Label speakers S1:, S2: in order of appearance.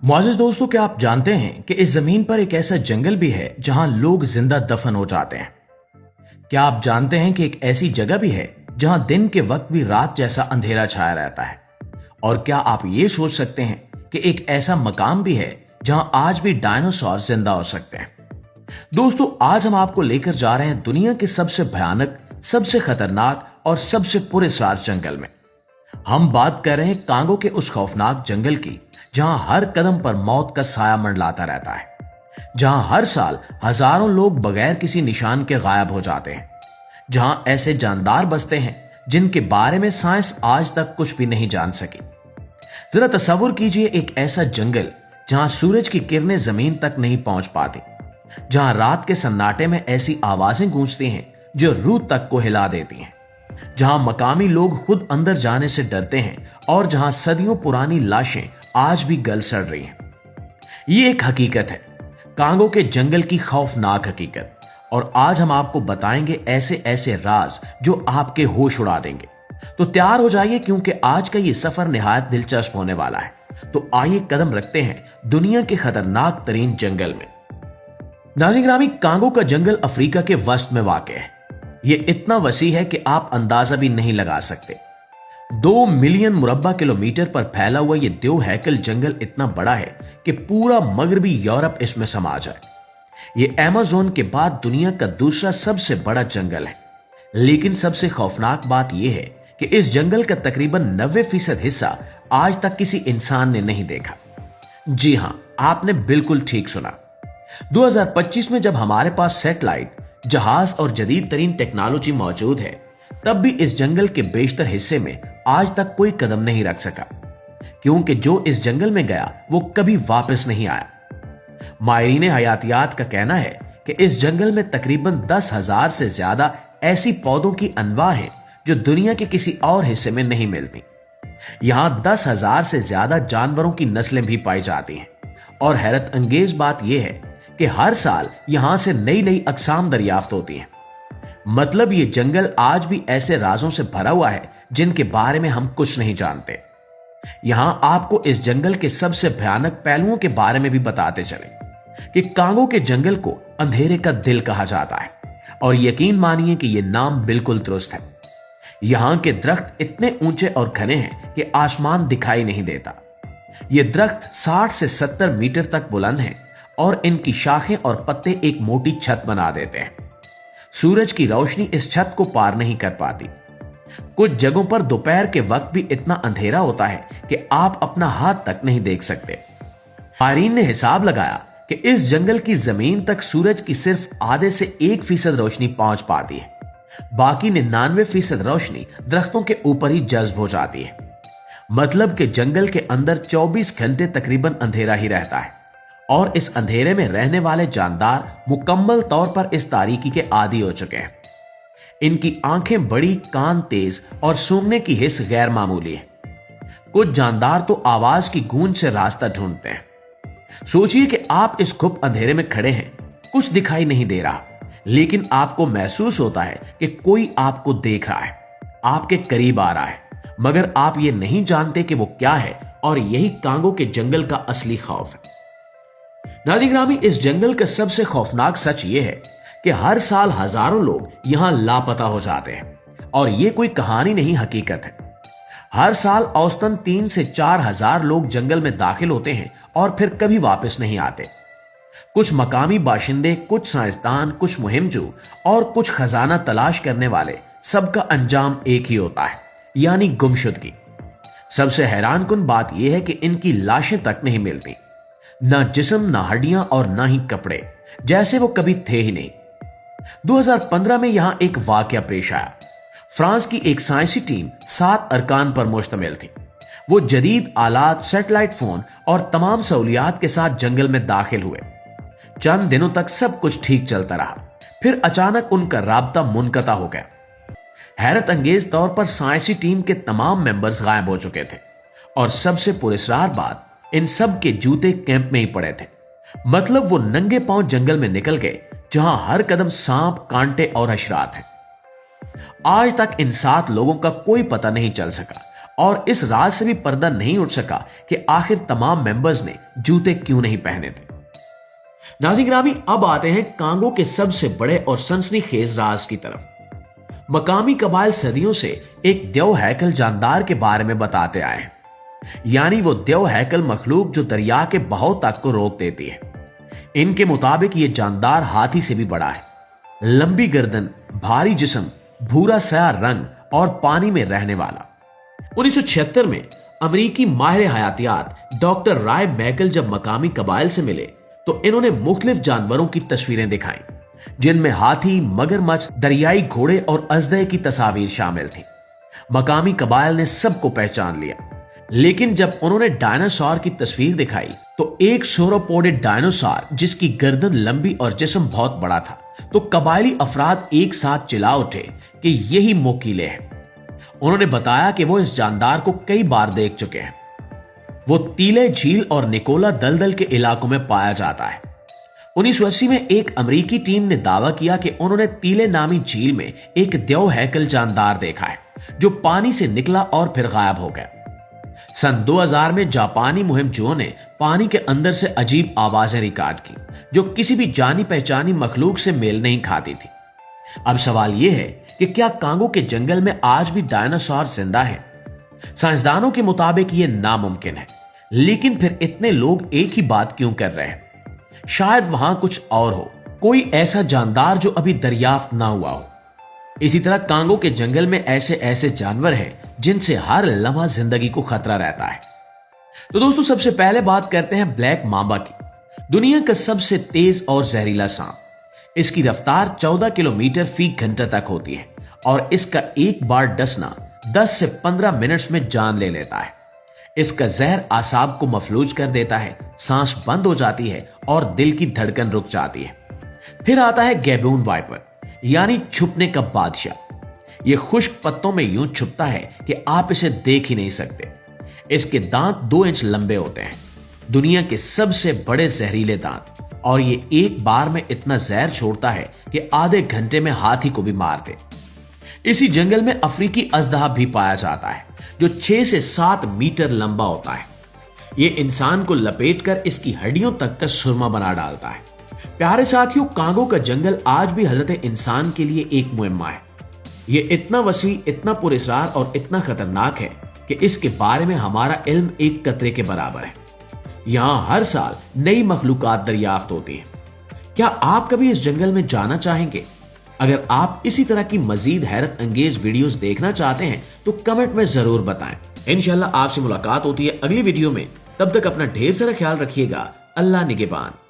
S1: मुआज़िज़ दोस्तों, क्या आप जानते हैं कि इस जमीन पर एक ऐसा जंगल भी है जहां लोग जिंदा दफन हो जाते हैं। क्या आप जानते हैं कि एक ऐसी जगह भी है जहां दिन के वक्त भी रात जैसा अंधेरा छाया रहता है। और क्या आप ये सोच सकते हैं कि एक ऐसा मकाम भी है जहां आज भी डायनासोर जिंदा हो सकते हैं। दोस्तों, आज हम आपको लेकर जा रहे हैं दुनिया के सबसे भयानक, सबसे खतरनाक और सबसे पुरस्कार जंगल में। हम बात कर रहे हैं कांगो के उस खौफनाक जंगल की जहां हर कदम पर मौत का साया मंडलाता रहता है, जहां हर साल हजारों लोग बगैर किसी निशान के गायब हो जाते हैं, जहां ऐसे जानदार बसते हैं जिनके बारे में साइंस आज तक कुछ भी नहीं जान सकी। जरा तस्वुर कीजिए एक ऐसा जंगल जहां सूरज की किरणें जमीन तक नहीं पहुंच पाती, जहां रात के सन्नाटे में ऐसी आवाजें गूंजती हैं जो रूह तक को हिला देती हैं, जहां मकामी लोग खुद अंदर जाने से डरते हैं और जहां सदियों पुरानी लाशें आज भी गल सड़ रही हैं। ये एक हकीकत है, कांगो के जंगल की खौफनाक हकीकत। और आज हम आपको बताएंगे ऐसे ऐसे राज जो आपके होश उड़ा देंगे। तो तैयार हो जाइए, क्योंकि आज का ये सफर निहायत दिलचस्प होने वाला है। तो आइए कदम रखते हैं दुनिया के खतरनाक तरीन जंगल में। नाज़रीन ग्रामी, कांगो का जंगल अफ्रीका के वस्त में वाक़ है। यह इतना वसी है कि आप अंदाजा भी नहीं लगा सकते। 2 मिलियन मुरब्बा किलोमीटर पर फैला हुआ यह देव हैकल जंगल इतना बड़ा है कि पूरा मगरबी यूरोप इसमें समा जाए। यह अमेज़न के बाद दुनिया का दूसरा सबसे बड़ा जंगल है। लेकिन सबसे खौफनाक बात यह है कि इस जंगल का तकरीबन 90% हिस्सा आज तक किसी इंसान ने नहीं देखा। जी हां, आपने बिल्कुल ठीक सुना। 2025 में जब हमारे पास सैटेलाइट, जहाज और जदीद तरीन टेक्नोलॉजी मौजूद है, तब भी इस जंगल के बेशतर हिस्से में आज तक कोई कदम नहीं रख सका, क्योंकि जो इस जंगल में गया वो कभी वापस नहीं आया। माहिरीन हयातियात का कहना है कि इस जंगल में तकरीबन 10,000 से ज्यादा ऐसी पौधों की अनवा हैं जो दुनिया के किसी और हिस्से में नहीं मिलती। यहां 10,000 से ज्यादा जानवरों की नस्लें भी पाई जाती हैं। और हैरत अंगेज बात यह है कि हर साल यहां से नई नई अकसाम दरियाफ्त होती हैं। मतलब ये जंगल आज भी ऐसे राजों से भरा हुआ है जिनके बारे में हम कुछ नहीं जानते। यहां आपको इस जंगल के सबसे भयानक पहलुओं के बारे में भी बताते चले कि कांगो के जंगल को अंधेरे का दिल कहा जाता है। और यकीन मानिए कि यह नाम बिल्कुल दुरुस्त है। यहां के दरख्त इतने ऊंचे और घने हैं कि आसमान दिखाई नहीं देता। ये दरख्त 60 से 70 मीटर तक बुलंद हैं और इनकी शाखें और पत्ते एक मोटी छत बना देते हैं। सूरज की रोशनी इस छत को पार नहीं कर पाती। कुछ जगहों पर दोपहर के वक्त भी इतना अंधेरा होता है कि आप अपना हाथ तक नहीं देख सकते। माहिरीन ने हिसाब लगाया कि इस जंगल की जमीन तक सूरज की सिर्फ आधे से 1% रोशनी पहुंच पाती है। बाकी 99% रोशनी दरख्तों के ऊपर ही जज्ब हो जाती है। मतलब कि जंगल के अंदर 24 घंटे तकरीबन अंधेरा ही रहता है। और इस अंधेरे में रहने वाले जानदार मुकम्मल तौर पर इस तारीकी के आदी हो चुके हैं। इनकी आंखें बड़ी, कान तेज और सूंघने की हिस्स गैर मामूली है। कुछ जानदार तो आवाज की गूंज से रास्ता ढूंढते हैं। सोचिए कि आप इस खुप अंधेरे में खड़े हैं, कुछ दिखाई नहीं दे रहा, लेकिन आपको महसूस होता है कि कोई आपको देख रहा है, आपके करीब आ रहा है, मगर आप ये नहीं जानते कि वो क्या है। और यही कांगो के जंगल का असली खौफ है। नाज़रीन ग्रामी, इस जंगल का सबसे खौफनाक सच ये है कि हर साल हजारों लोग यहां लापता हो जाते हैं। और ये कोई कहानी नहीं, हकीकत है। हर साल औसतन 3 से 4 हजार लोग जंगल में दाखिल होते हैं और फिर कभी वापस नहीं आते। कुछ मकामी बाशिंदे, कुछ साइंसदान, कुछ मुहिमजू और कुछ खजाना तलाश करने वाले, सबका अंजाम एक ही होता है, यानी गुमशुदगी। सबसे हैरानकुन बात यह है कि इनकी लाशें तक नहीं मिलती, ना जिस्म, ना हड्डियां और ना ही कपड़े, जैसे वो कभी थे ही नहीं। 2015 में यहां एक वाकया पेश आया। फ्रांस की एक साइंसी टीम 7 अरकान पर मुश्तमिल थी। वो जदीद आलात, सैटेलाइट फोन और तमाम सहूलियात के साथ जंगल में दाखिल हुए। चंद दिनों तक सब कुछ ठीक चलता रहा, फिर अचानक उनका राब्ता मुनक़ता हो गया। हैरत अंगेज तौर पर साइंसी टीम के तमाम मेंबर्स गायब हो चुके थे। और सबसे पुरस्कार बात, इन सब के जूते कैंप में ही पड़े थे। मतलब वो नंगे पांव जंगल में निकल गए जहां हर कदम सांप, कांटे और हशरात हैं। आज तक इन 7 लोगों का कोई पता नहीं चल सका और इस राज से भी पर्दा नहीं उठ सका कि आखिर तमाम मेंबर्स ने जूते क्यों नहीं पहने थे। नाज़रीन गिरामी, अब आते हैं कांगो के सबसे बड़े और सनसनीखेज राज की तरफ। मकामी कबाइल सदियों से एक देव हैकल जानदार के बारे में बताते आए हैं, यानी वो देव हैकल मखलूक जो दरिया के बहाव तक को रोक देती है। इनके मुताबिक ये जानदार हाथी से भी बड़ा है। लंबी गर्दन, भारी जिस्म, भूरा स्याह रंग और पानी में रहने वाला। 1976 में अमेरिकी माहिर हयातियात डॉक्टर राय मैकल जब मकामी कबाइल से मिले तो इन्होंने मुख्तलिफ जानवरों की तस्वीरें दिखाई, जिनमें हाथी, मगरमच्छ, दरियाई घोड़े और अजदे की तस्वीर शामिल थी। मकामी कबाइल ने सबको पहचान लिया, लेकिन जब उन्होंने डायनासोर की तस्वीर दिखाई तो एक सोरोपोडेड डायनासोर जिसकी गर्दन लंबी और जिस्म बहुत बड़ा था, तो कबायली अफराद एक साथ चिल्ला उठे कि यही मोकीले हैं। उन्होंने बताया कि वो इस जानदार को कई बार देख चुके हैं। वो तीले झील और निकोला दलदल के इलाकों में पाया जाता है। 1980 में एक अमेरिकी टीम ने दावा किया कि उन्होंने तीले नामी झील में एक देव हैकल जानदार देखा है जो पानी से निकला और फिर गायब हो गया। सन 2000 में जापानी मुहिमजुओं ने पानी के अंदर से अजीब आवाजें रिकॉर्ड की जो किसी भी जानी पहचानी मखलूक से मेल नहीं खाती थी। अब सवाल यह है कि क्या कांगो के जंगल में आज भी डायनासोर जिंदा है? साइंसदानों के मुताबिक यह नामुमकिन है, लेकिन फिर इतने लोग एक ही बात क्यों कर रहे हैं? शायद वहां कुछ और हो, कोई ऐसा जानदार जो अभी दरियाफ्त ना हुआ हो। इसी तरह कांगो के जंगल में ऐसे ऐसे जानवर हैं जिनसे हर लम्हा जिंदगी को खतरा रहता है। तो दोस्तों, सबसे पहले बात करते हैं ब्लैक मांबा की, दुनिया का सबसे तेज और जहरीला सांप। इसकी रफ्तार 14 किलोमीटर फी घंटा तक होती है और इसका एक बार डसना 10 से 15 मिनट्स में जान ले लेता है। इसका जहर आसाब को मफलूज कर देता है, सांस बंद हो जाती है और दिल की धड़कन रुक जाती है। फिर आता है गैबून वाइपर, यानी छुपने का बादशाह। यह खुश्क पत्तों में यूं छुपता है कि आप इसे देख ही नहीं सकते। इसके दांत 2 इंच लंबे होते हैं, दुनिया के सबसे बड़े जहरीले दांत, और ये एक बार में इतना जहर छोड़ता है कि आधे घंटे में हाथी को भी मार दे। इसी जंगल में अफ्रीकी अजदहा भी पाया जाता है जो 6 से 7 मीटर लंबा होता है। यह इंसान को लपेटकर इसकी हड्डियों तक का सुरमा बना डालता है। प्यारे साथियों, कांगो का जंगल आज भी हजरत इंसान के लिए एक मुहिम्मा है। यह इतना वसी, इतना पुरअसरार और इतना खतरनाक है कि इसके बारे में हमारा इल्म एक कतरे के बराबर है। यहां हर साल नई मखलूकात दरियाफ्त होती हैं। क्या आप कभी इस जंगल में जाना चाहेंगे? अगर आप इसी तरह की मजीद हैरत अंगेज वीडियोस देखना चाहते हैं तो कमेंट में जरूर बताएं। इंशाल्लाह आपसे मुलाकात होती है अगली वीडियो में। तब तक अपना ढेर सारा ख्याल रखिएगा। अल्लाह निगहबान।